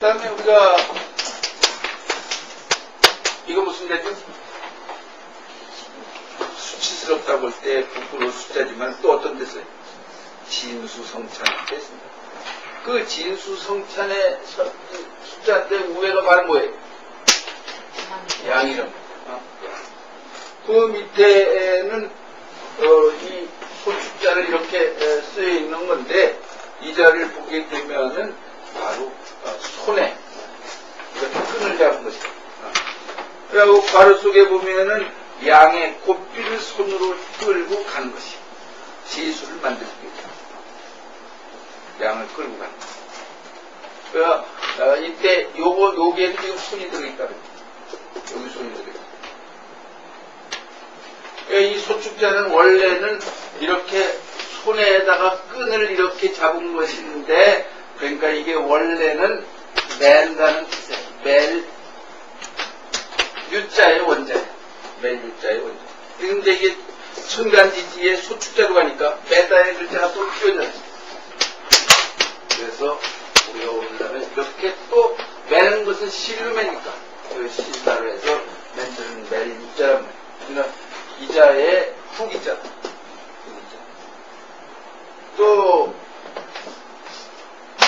다음에 우리가 이거 무슨 데죠? 수치스럽다고 할 때 부끄러운 숫자지만 또 어떤 데서 진수성찬 됐습니다. 그 진수성찬의 숫자인데 우회가 바로 뭐예요? 양이름. 그 밑에는 이 소축자를 이렇게 쓰여 있는 건데 이 자를 보게 되면은 바로 손에 이렇게 끈을 잡은 것이다. 그리고 괄호 속에 보면은 양의 고삐를 손으로 끌고 간 것이 지수를 만들기 위해서 양을 끌고 간 것. 그러니까 이때 요게는 지금 손이 들어있다. 여기 손이 들어있다. 이 소축자는 원래는 이렇게 손에다가 끈을 이렇게 잡은 것인데, 그러니까 이게 원래는 맨다는 뜻이에요. 멜, 유자의 원자예요. 멜 유자의 원자. 그런데 이게 천간지지에 소축자로 가니까 매다의 글자가 또 끼어졌어요. 그래서 우리가 오늘날은 이렇게 또 매는 것은 시류매니까 그 시자로 해서 맨들은 멜 유자란 말이에요. 그러니까 이자의 후기자. 또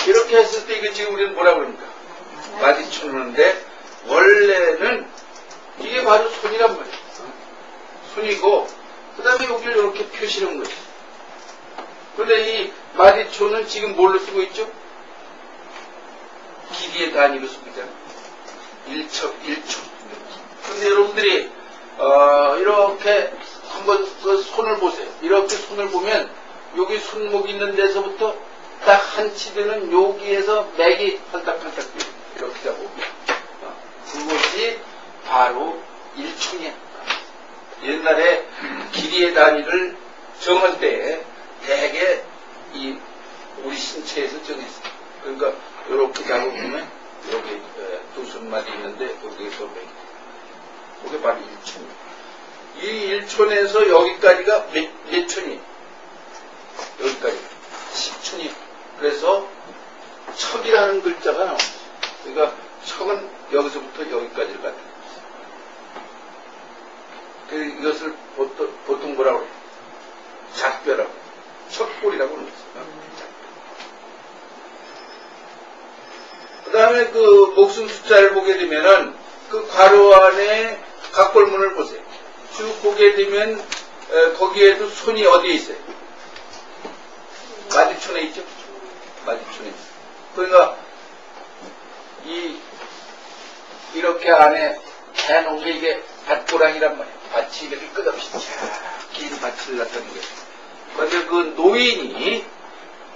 이렇게 했을 때 이게 지금 우리는 뭐라고 그럽니까? 마디쳐놓는데 원래는 이게 바로 손이란 말이에요. 손이고 그 다음에 여기를 이렇게 표시를 한 거죠. 그런데 이 마디초는 지금 뭘로 쓰고 있죠? 길이의 단위로 쓰고 있잖아요. 1척, 1초. 그런데 여러분들이 이렇게 한번 그 손을 보세요. 이렇게 손을 보면 여기 손목 있는 데서부터 딱 한치 되는 여기에서 맥이 팔딱팔딱 이렇게 잡고 그것이 바로 1촌이야. 옛날에 길이의 단위를 정할 때 대개 이 우리 신체에서 정했어요. 그러니까 이렇게 잡아보면 여기 두 손마디 있는데 여기에서 맥이 그게 바로 1촌이에요. 이 1촌에서 여기까지가 몇 촌이에요? 여기까지 10촌이에요. 그래서 척이라는 글자가 나옵니다. 그러니까 척은 여기서부터 여기까지를 갖다 이것을 보통 뭐라고 해요? 작별하고 척골이라고 그러는 거죠. 그 다음에 그 목숨 숫자를 보게 되면은 그 괄호 안에 각골문을 보세요. 쭉 보게 되면 거기에도 손이 어디에 있어요? 마디촌에 있죠? 마디촌에 있어요. 그러니까 이렇게 안에 해놓은 게 이게 밭고랑이란 말이에요. 밭이 이렇게 끝없이 긴 밭을 나타내는 거예요. 그런데 그 노인이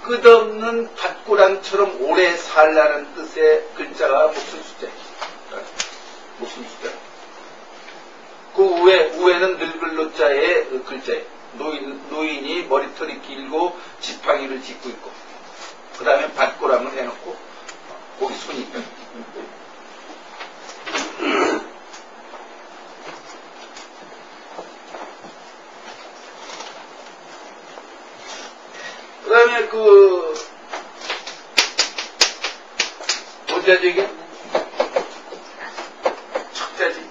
끝없는 밭고랑처럼 오래 살라는 뜻의 글자가 목숨 숫자예요. 목숨 숫자. 그 우에는 늙을 노자의 글자예요. 노인이 머리털이 길고 지팡이를 짚고 있고, 그 다음에 밭고랑을 해놓고, 거기 손이 있다. 그 다음에 뭔자죠 이게? 척자지.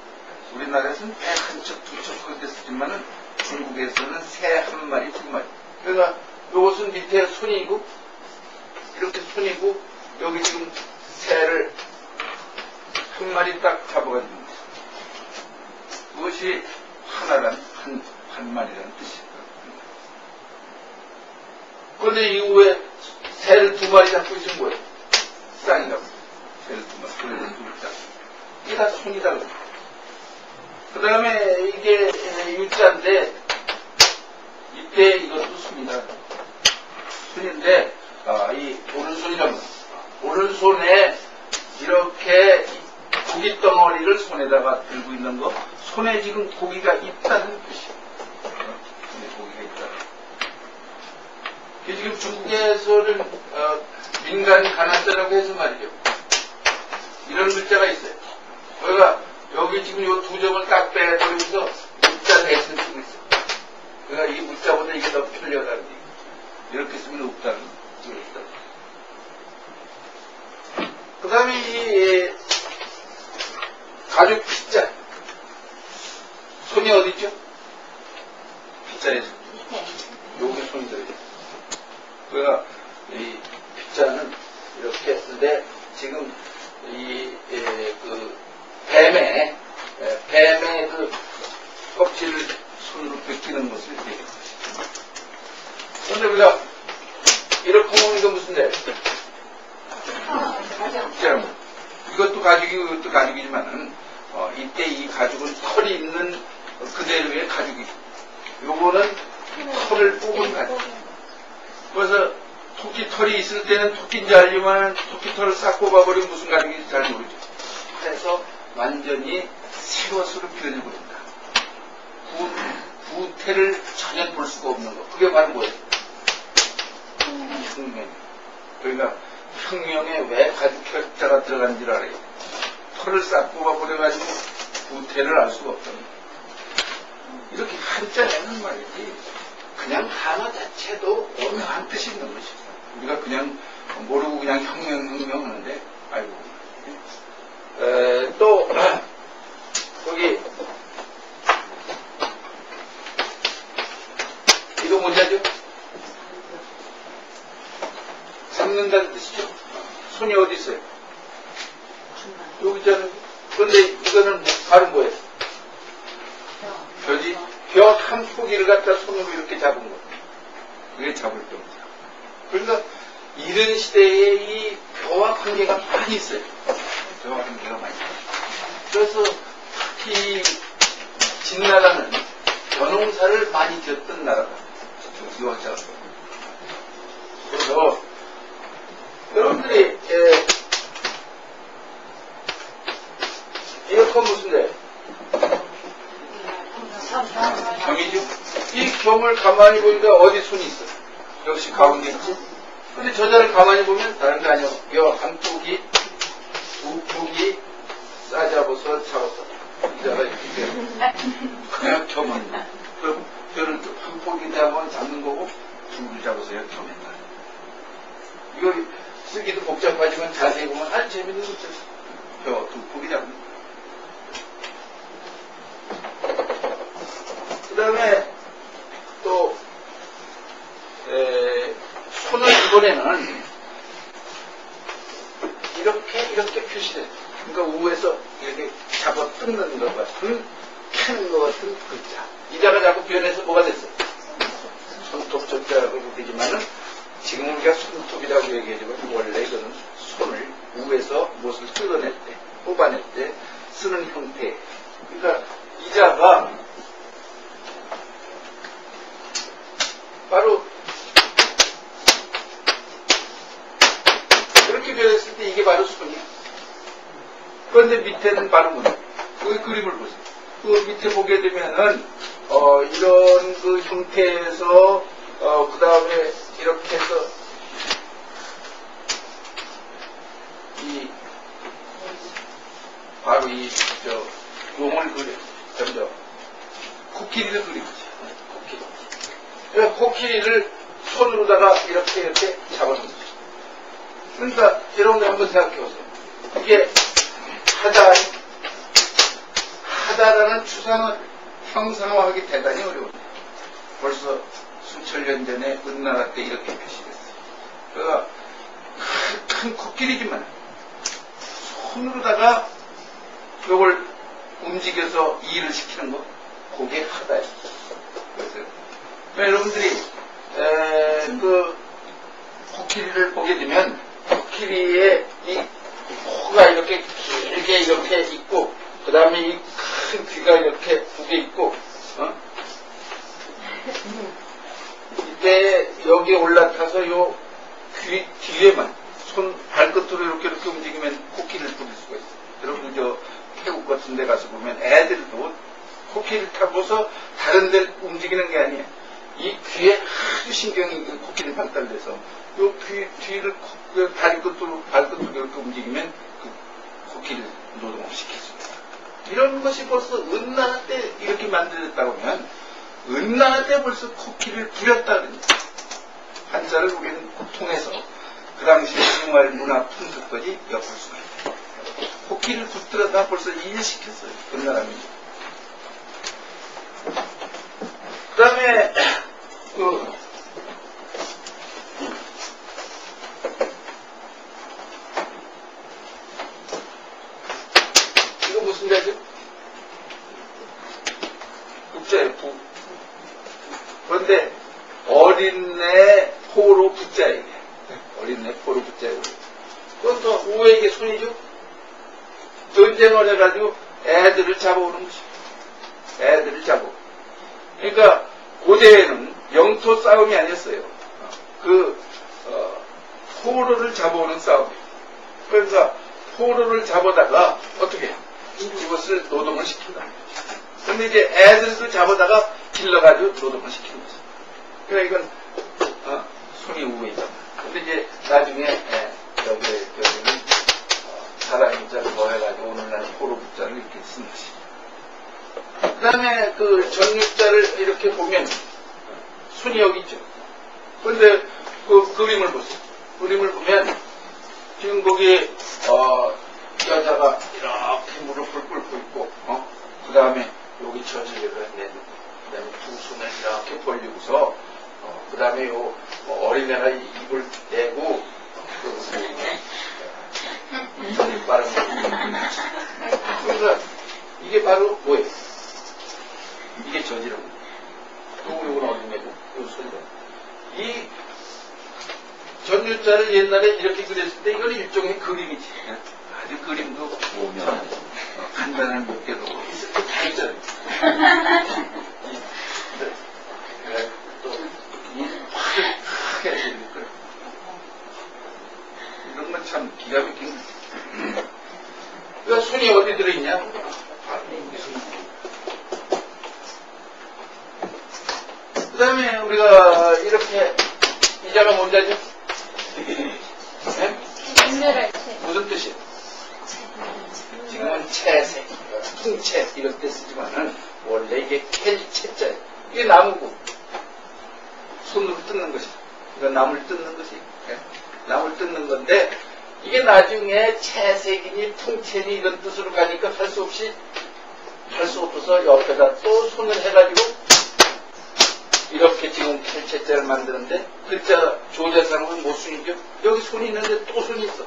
우리나라에서는 배 한 척, 두 척 그렇게 쓰지만은 중국에서는 새 한 마리, 두 마리. 그러니까 이것은 밑에 손이고, 이렇게 손이고, 여기 지금 새를 한 마리 딱 잡아가지고 있습니다. 그것이 하나란, 한 마리라는 뜻이에요. 그런데 이후에 새를 두 마리 잡고 있으면 뭐예요? 쌍이라고. 새를 두 마리, 그래서 두 마리 잡고. 이게 다 손이다. 그 다음에 이게 유자인데, 이때 이것도 손이다. 손인데, 이 오른손이라고 합니다. 오른손에 이렇게 고기 덩어리를 손에다가 들고 있는 거, 손에 지금 고기가 있다는 뜻이에요. 손에 고기가 있다. 지금 중국에서는 민간 가난자라고 해서 말이죠. 이런 글자가 있어요. 그러니까 여기 지금 요 두 점을 딱 빼버리면서 문자 대신 쓰고 있어요. 그러니까 이 문자보다 이게 더 편리하다는 얘기. 이렇게 쓰면 없다는 뜻이다. 그 다음에 이 가죽 빗자. 손이 어디있죠? 빗자에 여기 손이 들어있죠. 그러니까 이 빗자는 이렇게 했는데 지금 그 뱀의 그 껍질을 손으로 벗기는 것을 얘기하는 것이죠. 그런데 우리가 이렇게 보면 이거 무슨 데? 이것도 가죽이지만은 이때 이 가죽은 털이 있는 그대로의 가죽이. 요거는 털을 뽑은 가죽. 그래서 토끼 털이 있을 때는 토끼인지 알지만 토끼 털을 싹 뽑아버리면 무슨 가죽인지 잘 모르죠. 그래서 완전히 새 것으로 변해버린다. 부태를 전혀 볼 수가 없는 거. 그게 바로 뭐예요? 혁명. 그러니까 혁명에 왜 가죽 혈자가 들어간지를 알아요. 털을 싹 뽑아버려가지고 부태를 알 수가 없다는 거예요. 이렇게 한자에는 말이지 그냥 단어 자체도 오묘한 뜻이 있는 것이죠. 우리가 그냥 모르고 그냥 혁명 하는데 아이고. 또 거기 이거 뭔지 알죠? 삼는다는 뜻이죠. 손이 어디 있어요? 여기 있잖아요. 그런데 이거는 바로 뭐예요? 벼지? 벼 한 포기를 갖다 손으로 이렇게 잡은 거예요. 그게 잡을 겁니다. 그러니까 이런 시대에 이 벼와 관계가 많이 있어요. 벼와 관계가 많이 있어요. 그래서 특히 진나라는 벼농사를 많이 지었던 나라다. 유학자가. 그래서 여러분들이 이렇게 무슨데? 경이죠? 이 경을 가만히 보니까 어디 손이 있어? 역시 가운데 있지? 근데 저 자를 가만히 보면 다른 게 아니야. 여 한쪽이, 우쪽이 싸잡아서 잡아서. 이 자가 이렇게 돼요. 그냥 겸은. 그럼 뼈를 한 포기인데 한번 잡는 거고, 둘을 잡아서 이렇게 겸했다. 이거 쓰기도 복잡하지만 자세히 보면 아주 재밌는 거죠. 뼈 두 포기 잡는 거. 그 다음에 또 손을 이번에는 이렇게 표시돼요. 그러니까 우에서 이렇게 잡아 뜯는 것 같은 캐는 것 같은 글자. 이자가 자꾸 변해서 뭐가 됐어요? 손톱 절자라고 되지만은 지금 우리가 손톱이라고 얘기하지만 원래 이거는 손을 우에서 무엇을 뜯어낼 때, 뽑아낼 때 쓰는 형태. 그러니까 이자가 바로 이렇게 변했을 때 이게 바로 손이야. 그런데 밑에는 바로 뭐냐? 그 그림을 보세요. 그 밑에 보게 되면은 이런 그 형태에서 그 다음에 이렇게 해서 바로 용을 그려. 점점 코끼리를 그리지. 코끼리를 손으로다가 이렇게 잡아놓는 거죠. 그러니까 여러분들 한번 생각해보세요. 이게 하다라는 추상을 형상화하기 대단히 어려워요. 벌써 수천 년 전에 은나라 때 이렇게 표시됐어요. 그러니까 큰 코끼리지만 손으로다가 이걸 움직여서 일을 시키는 거, 그게 하다예요. 그래서 여러분들이 그 코끼리를 보게 되면 코끼리의 이 코가 이렇게 길게 이렇게 있고 그 다음에 이 큰 귀가 이렇게 두 개 있고 이때 여기에 올라타서 요 귀 뒤에만 손 발끝으로 이렇게 움직이면 코끼리를 부릴 수가 있어요. 여러분들 저 태국 같은 데 가서 보면 애들도 코끼리를 타고서 다른 데를 움직이는 게 아니에요. 이 귀에 아주 신경이 코끼리 발달돼서 요 귀 뒤를 발끝으로 이렇게 움직이면 그 코끼리를 노동시킬 수 있어요. 이런 것이 벌써 은나라 때 이렇게 만들어졌다고 하면 은나라 때 벌써 코끼리를 부렸다는 한자를 우리는 통해서 그 당시 생활 문화 풍습까지 엿볼 수가 있다. 코끼리를 붙들어다 벌써 이해시켰어요. 금나라 민족. 그 다음에 이거 무슨 자죠? 국자예요. 부. 그런데 어린애 포로 붙자에게 어린애 포로 붙자에게 그건 또 우에게 손이죠. 전쟁을 해가지고 애들을 잡아오는 것이죠. 애들을 잡아. 그러니까 고대에는 영토 싸움이 아니었어요. 포로를 잡아오는 싸움이에요. 그러니까 포로를 잡아다가 어떻게 해요? 이것을 노동을 시킨다. 근데 이제 애들도 잡아다가 길러가지고 노동을 시키는 거죠. 그러니까 이건 손이 우회죠. 근데 이제 나중에 여기는 사람의 자를 더해가지고 오늘날 포로 붙자를 이렇게 쓴 것이. 그 다음에 그 전육자를 이렇게 보면 손이 여기 있죠. 그런데 그 그림을 보세요. 그림을 보면 지금 거기 여자가 이렇게 무릎을 꿇고 있고 그 다음에 여기 저지를 내놓고 그 다음에 두 손을 이렇게 벌리고서 그 다음에 요 어린애가 입을 떼고 손이 빠른 거. 그러니까 이게 바로 뭐예요? 이게 저지라고. 또 요건 어린애고 요 손이다. 이 전유자를 옛날에 이렇게 그렸을 때 이건 일종의 그림이지. 아주 그림도 참 간단한 몇 개도 있을 때 다 있잖아요. 또이 팔을 크게 해서 이렇게 이런 건 참 기가 막힌 거지. 그러니까 손이 어디 들어있냐? 그 다음에 우리가 이렇게 이자가 뭔 자죠? 네? 무슨 뜻이에요? 지금은 채색, 풍채 이런 때 쓰지만은 원래 이게 캘채자예요. 이게 나무고 손으로 뜯는 것이죠. 이거 나무를 뜯는 것이 나무를 뜯는 건데 이게 나중에 채색이니 풍채니 이런 뜻으로 가니까 할 수 없어서 옆에다 또 손을 해가지고 이렇게 지금 캘채자를 만드는데 글자 조자상은 못 쓰이죠. 여기 손이 있는데 또 손이 있어.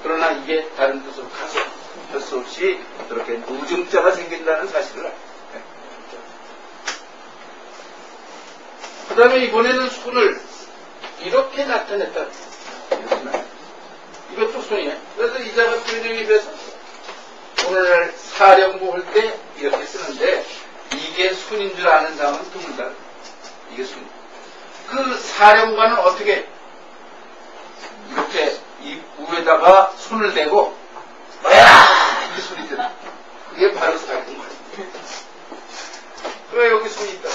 그러나 이게 다른 뜻으로 가서 할 수 없이 이렇게 누증자가 생긴다는 사실을 알아요. 그 다음에 이번에는 손을 이렇게 나타냈다. 이것도 손이네. 그래서 이자가 표정이 돼서 오늘날 사령부 할 때 이렇게 쓰는데 이게 손인 줄 아는 사람은 드물다. 이게 손. 그 사령관은 어떻게 이렇게 이 위에다가 손을 대고 뭐야 이렇게 소리 들어. 그게 바로 사령관. 왜 여기 손이 있다.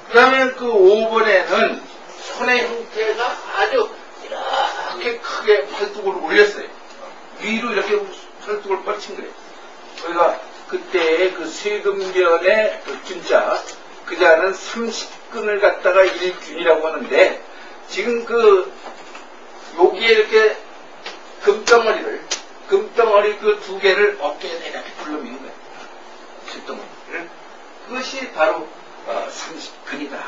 그 다음에 그 5번에는 손의 형태가 아주 이렇게 크게 팔뚝을 올렸어요. 위로 이렇게 팔뚝을 뻗친 거예요. 저희가 그때 그 세금변의 그 균자, 그 자는 30근을 갖다가 1균이라고 하는데, 지금 여기에 이렇게 금덩어리 그 두 개를 어깨에 이렇게 불러미는 거예요. 금덩어리를. 그것이 바로 30근이다.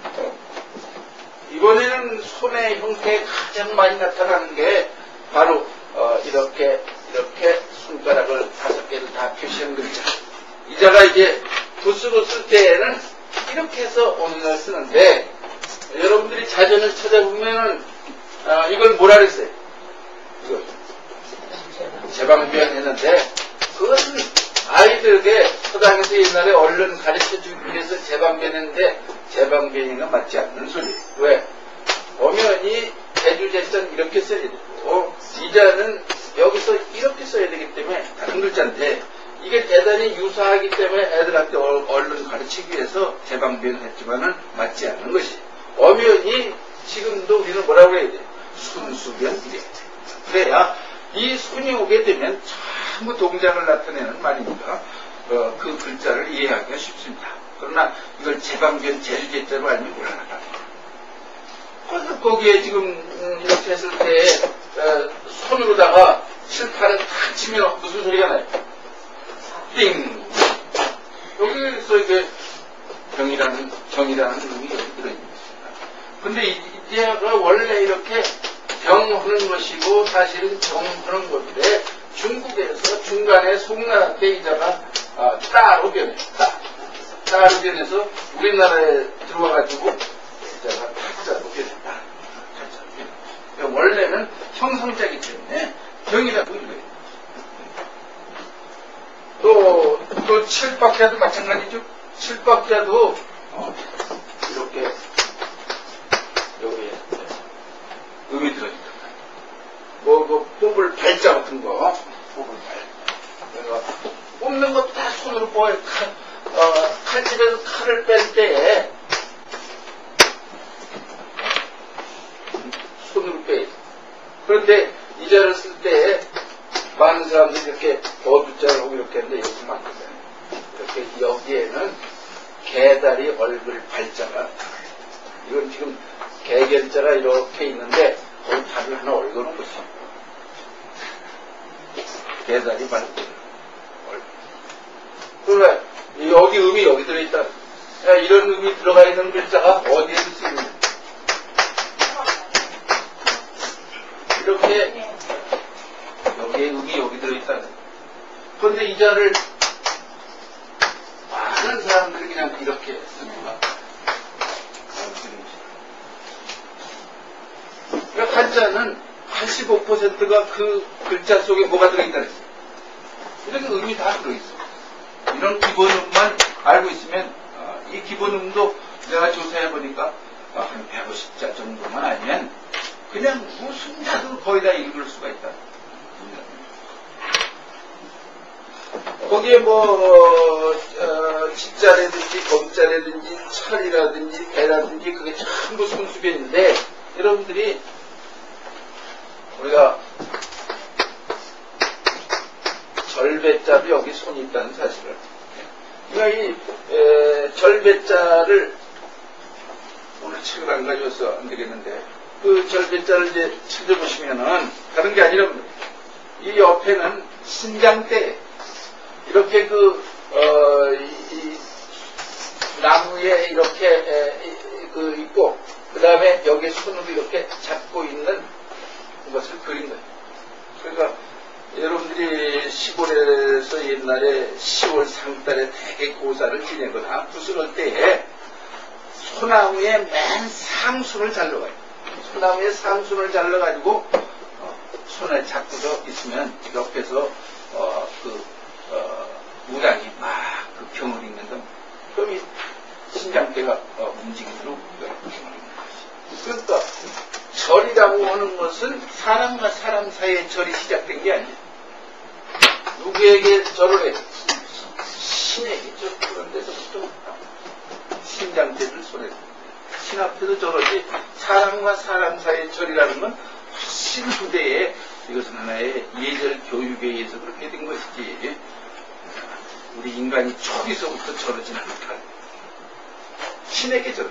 30근. 이번에는 손의 형태에 가장 많이 나타나는 게 바로 이렇게 손가락을 5개를 다 표시한 글자. 이자가 이제 붓으로 쓸 때에는 이렇게 해서 오늘날 쓰는데 여러분들이 자전을 찾아보면은 이걸 뭐라 그랬어요? 이거 제방변 했는데 그것은 아이들에게 서당에서 옛날에 얼른 가르쳐주기 위해서 제방변 했는데 제방변이가 맞지 않는 소리. 왜? 엄연히 대주제선 이렇게 써야 되고 이자는 여기서 이렇게 써야 되기 때문에 다른 글자인데 이게 대단히 유사하기 때문에 애들한테 얼른 가르치기 위해서 제방변을 했지만은 맞지 않는 것이. 엄연히 지금도 우리는 뭐라고 해야 돼? 순수변 이래야 돼. 그래야 이 손이 오게 되면 전부 동작을 나타내는 말이니까 그 글자를 이해하기가 쉽습니다. 그러나 이걸 제방변 제일제자로 알면 곤란하다. 그래서 거기에 지금 이렇게 했을 때 손으로다가 칠판을 탁 치면 무슨 소리가 나요? 띵! 여기서 이게 정이라는 의미 여기 들어있는 것입니다. 근데 이제가 원래 이렇게 병하는 것이고 사실은 정하는 건데 중국에서 중간에 송나대이자가 따로 변해요. 따로 변해서 우리나라에 들어와가지고 이자가 타자로 변했다. 그러니까 원래는 형성자이기 때문에 병이라고 이거예요. 또 칠박자도 마찬가지죠. 칠박자도 이렇게 여기에 음이 들어있다. 뭐 뽑을 발자 같은 거, 뽑을 발. 내가 뽑는 거 다 손으로 뽑아요. 칼집에서 칼을 뺄 때 손으로 빼요. 그런데 이자를 쓸 때 많은 사람들이 이렇게 어두자를 하고 이렇게 했는데 이렇게 만들잖아요. 이렇게 여기에는 개다리 얼굴 발자가 이건 지금 개견자가 이렇게 있는데 거기 발을 하나 얽어놓은 거지. 개다리 발자가 그러니까 여기 음이 여기 들어있다. 이런 음이 들어가 있는 글자가 어디에 쓰이는지 이렇게 여기에 음이 여기 들어있다. 그런데 이 자를 많은 사람들이 그냥 이렇게 씁니다. 그러니까 한자는 85%가 그 글자 속에 뭐가 들어있다 그랬어요. 이렇게 음이 다 들어있어. 이런 기본음만 알고 있으면 이 기본음도 내가 조사해보니까 한 150자 정도만 알면 그냥 무슨 자도 거의 다 읽을 수가 있다. 거기에 집자라든지 검자라든지 철이라든지 배라든지 그게 전부 성수변인데 여러분들이 우리가 절배자도 여기 손이 있다는 사실을 그러니까 이 절배자를 오늘 책을 안 가져와서 안 되겠는데 그 절배자를 이제 찾아보시면은 다른 게 아니라 이 옆에는 신장대 이렇게 이 나무에 이렇게 있고 그 다음에 여기에 손으로 이렇게 잡고 있는 것을 그린 거예요. 그러니까 여러분들이 시골에서 옛날에 10월 상달에 되게 고사를 지내거나 부스럴 때에 소나무에 맨 상순을 잘라가요. 소나무에 상순을 잘라가지고 손에 잡고서 있으면 옆에서 무당이 막 그 경을 읽는 건 그럼 이 신장대가 움직이도록 경을 읽는 것이. 그러니까 절이라고 하는 것은 사람과 사람 사이에 절이 시작된 게 아니에요. 누구에게 절을 해? 신에게 절. 그런 데서부터 신장대를 손에 신 앞에서 절하지 사람과 사람 사이의 절이라는 건 훨씬 후대에 이것은 하나의 예절 교육에 의해서 그렇게 된 것이지 우리 인간이 초기서부터 저러진 않다. 신에게 저러.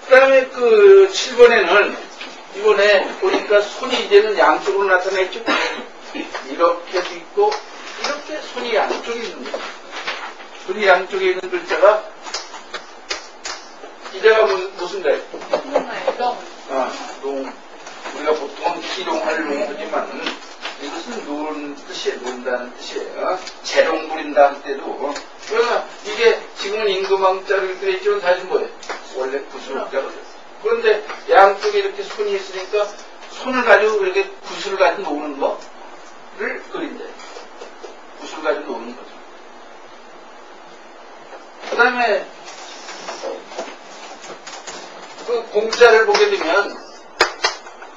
그 다음에 그 7번에는 이번에 보니까 손이 이제는 양쪽으로 나타났죠. 이렇게도 있고 이렇게 손이 양쪽에 있는 거예요. 손이 양쪽에 있는 글자가 이자가 무슨 자예요? 농. 우리가 보통 기동할 농하지만 이것은 노는 뜻이에요. 논다는 뜻이에요. 재롱 부린다 할 때도 그러나 이게 지금은 임금왕자를 그랬지만 사실 뭐예요? 원래 구슬자가 됐어요. 그런데 양쪽에 이렇게 손이 있으니까 손을 가지고 이렇게 구슬을 가지고 노는 거를 그린다. 구슬을 가지고 노는 거죠. 그 다음에 그 공자를 보게 되면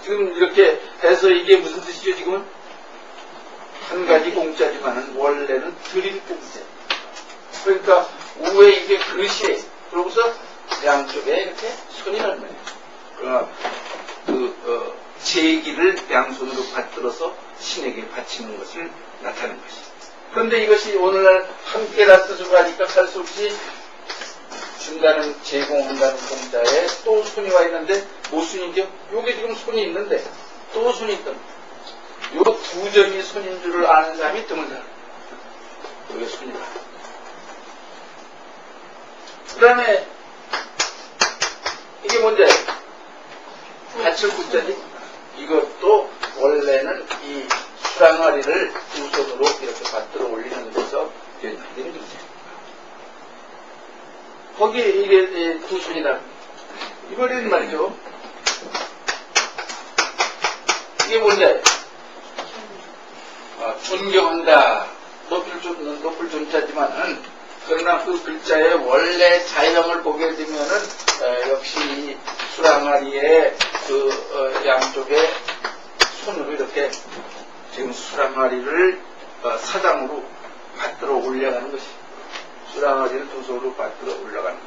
지금 이렇게 해서 이게 무슨 뜻이죠? 지금은 한 가지 공자지만은 원래는 드릴 공자. 그러니까 우에 이게 그릇이에요. 그러고서 양쪽에 이렇게 손이 있는 거예요. 제기를 양손으로 받들어서 신에게 바치는 것을 나타내는 것이죠. 그런데 이것이 오늘날 함께라 뜻으로 하니까 할 수 없이 준다는 제공한다는 공자에 또 손이 와 있는데 뭐 손이죠? 요게 지금 손이 있는데 또 손이 있던 요 두 점이 손인 줄을 아는 사람이 드물다. 요게 손이다. 그 다음에 이게 뭔지 알아요? 받칠 구자지. 이것도 원래는 이 수랑아리를 두 손으로 이렇게 받들어 올리는 데서 연상되는 거죠. 거기에 이게 두 손이다. 이번에는 말이죠. 이게 뭔지 알아요? 존경한다. 높을 존자지만은 그러나 그 글자의 원래 자형을 보게 되면은 역시 수랑아리의 그 양쪽에 손으로 이렇게 지금 수랑아리를 사당으로 받들어 올려가는 것이 수랑아리를 두 손으로 받들어 올라가는 것.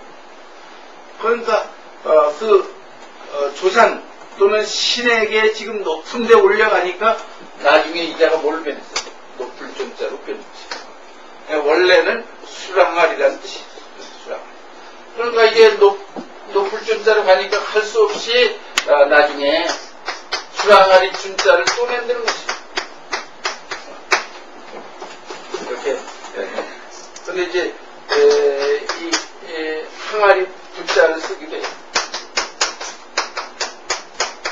그러니까 조상 또는 신에게 지금 높은 데 올려가니까 나중에 이자가 뭘 변했어요? 높을 존자로 변했어요. 원래는 수랑아리라는 뜻이 있어요. 그러니까 이게 높을 존자로 가니까 할 수 없이 나중에 수랑아리 존자를 또 만드는 것이죠. 이렇게. 근데 이제 이 항아리 부자를 쓰게 돼요.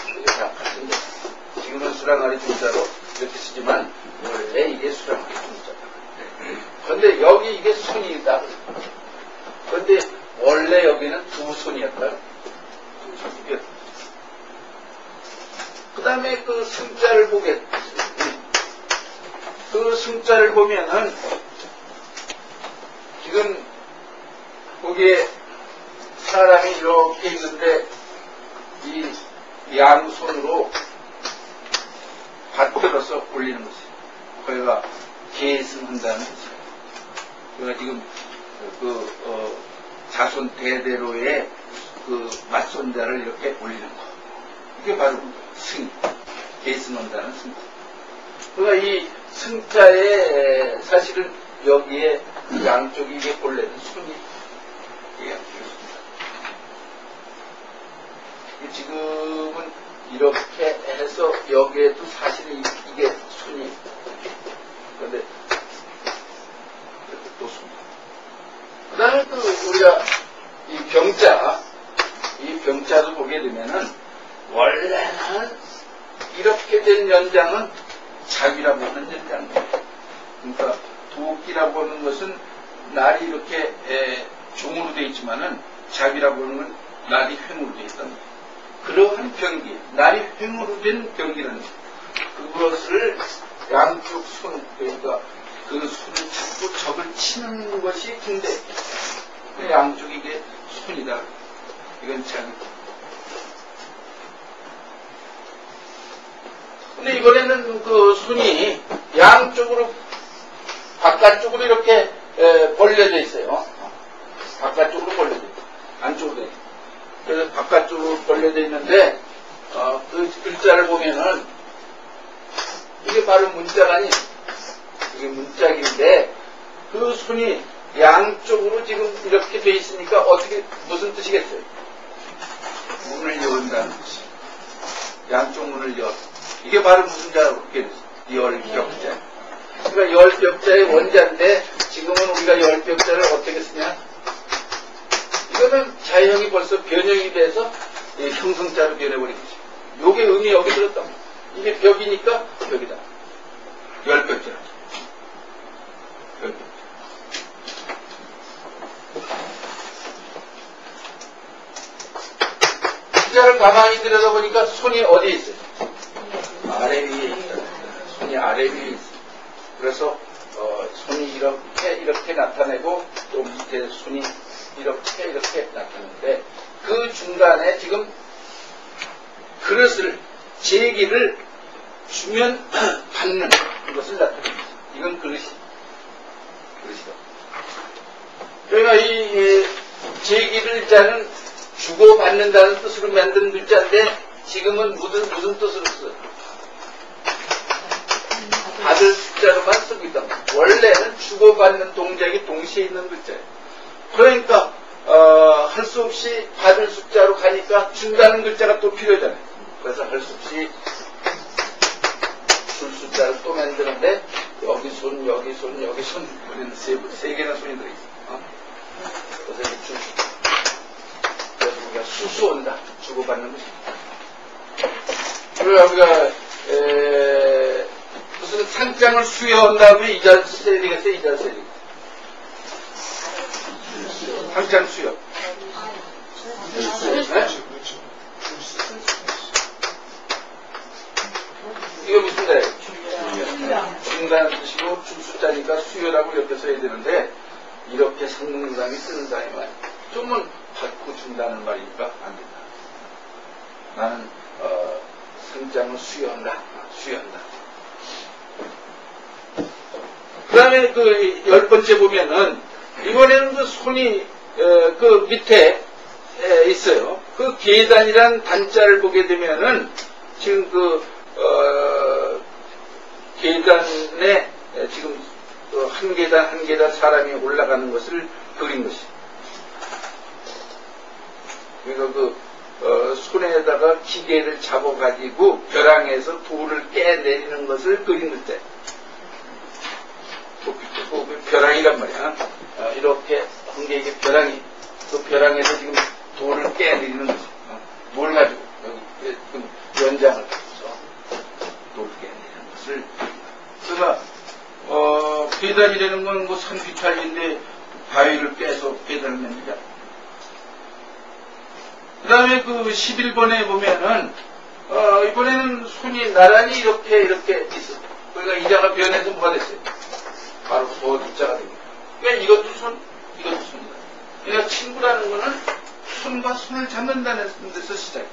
이게 다 같은데 지금은 수랑아리 존자로 이렇게 쓰지만 원래 이게 수랑아리 존자다. 그런데 여기 이게 손이다. 그런데 원래 여기는 두 손이었다. 그 다음에 그 승자를 보게, 그 승자를 보면은 지금 거기에 사람이 이렇게 있는데 이 양손으로 받들어서 올리는 것이 거기가 계승한다는 것이에요. 그러니까 지금 자손 대대로의 그 맞손자를 이렇게 올리는 거. 이게 바로 승, 계승한다는 승. 그러니까 이 승자의 사실은 여기에 양쪽이 이게 본래는 손이 지금은 이렇게 해서 여기에도 사실은 이게 손이 그런데 또 손. 그 다음에 또 우리가 이 병자도 보게 되면은 원래는 이렇게 된 연장은 자기라고 하는 연장이에요. 그러니까 도끼라고 하는 것은 날이 이렇게 종으로 되어 있지만은 자기라고 하는 건 날이 횡으로 되어 있다는 거예요. 그러한 병기, 날이 횡으로 된 병기라는 거예요. 그것을 양쪽 손, 그러니까 그 손을 잡고 적을 치는 것이 군대. 양쪽이 이게 손이다. 이건 자기. 근데 이번에는 그 손이 양쪽으로 바깥쪽으로 이렇게 벌려져 있어요. 바깥쪽으로 벌려져 있어요. 안쪽으로 돼 있어요. 그래서 바깥쪽으로 벌려져 있는데 그 글자를 보면은 이게 바로 문자가 아니에요. 이게 문짝인데 그 손이 양쪽으로 지금 이렇게 돼 있으니까 어떻게 무슨 뜻이겠어요? 문을 여는다는 뜻이. 양쪽 문을 열. 이게 바로 무슨 자로 열벽자. 그러니까 열벽자의 원자인데 지금은 우리가 열벽자를 어떻게 쓰냐? 이거는 자형이 벌써 변형이 돼서 형성자로 변해버린 거지. 요게 음이 여기 들었다. 이게 벽이니까 벽이다. 열벽자. 열벽자. 글자를 가만히 들여다보니까 손이 어디에 있어요? 아래 위에 있다. 손이 아래 위에 있어요. 그래서 손이 이렇게 나타내고 또 밑에 손이 이렇게 나타내는데 그 중간에 지금 그릇을 제기를 주면 받는 것을 나타냅니다. 이건 그릇이다. 그러니까 이 제기를 자는 주고받는다는 뜻으로 만든 글자인데 지금은 무슨 뜻으로 써요? 받을 숫자로만 쓰고 있단 말이에요. 원래는 주고받는 동작이 동시에 있는 글자예요. 그러니까 할 수 없이 받을 숫자로 가니까 준다는 글자가 또 필요하잖아요. 그래서 할 수 없이 줄 숫자를 또 만드는데 여기 손, 여기 손, 여기 손 우리는 세 개나 손이 들어있어요. 그래서 이제 줄 숫자. 그래서 우리가 수수온다. 주고받는 것입니다. 그리고 우리가 무슨 상장을 수여한 다음에 이자를 써야 되겠어요? 이자를 써야 되겠어요? 상장 수여. 네? 이거 무슨 말이에요? 중단 뜻이고 줄 숫자니까 수여라고 이렇게 써야 되는데 이렇게 상등상이 쓰는 사람이 말이에요. 좀은 받고 준다는 말이니까 안 된다. 나는 상장을 수여한다. 수여한다. 그 다음에 그 10번째 보면은 이번에는 그 손이 그 밑에 있어요. 그 계단이란 단자를 보게 되면은 지금 그 계단에 지금 한 계단 한 계단 사람이 올라가는 것을 그린 것이. 그러니까 그 손에다가 기계를 잡아가지고 벼랑에서 돌을 깨내리는 것을 그린 글자예요. 그 벼랑이란 말이야. 이렇게 한 개 이게 벼랑이. 그 벼랑에서 지금 돌을 깨내리는 거지. 뭘 가지고 여기 연장을 가지고서 돌을 깨내리는 것을. 그래서 계단이라는 건 뭐 산비탈인데 바위를 깨서 계단을 냅니다. 그 다음에 그 11번에 보면은 이번에는 손이 나란히 이렇게 있어. 그러니까 이자가 변해서 뭐가 됐어요? 바로 소두자가 됩니다. 그러니까 이것도 손, 이것도 손이다. 그러니까 친구라는 거는 손과 손을 잡는다는 데서 시작해요.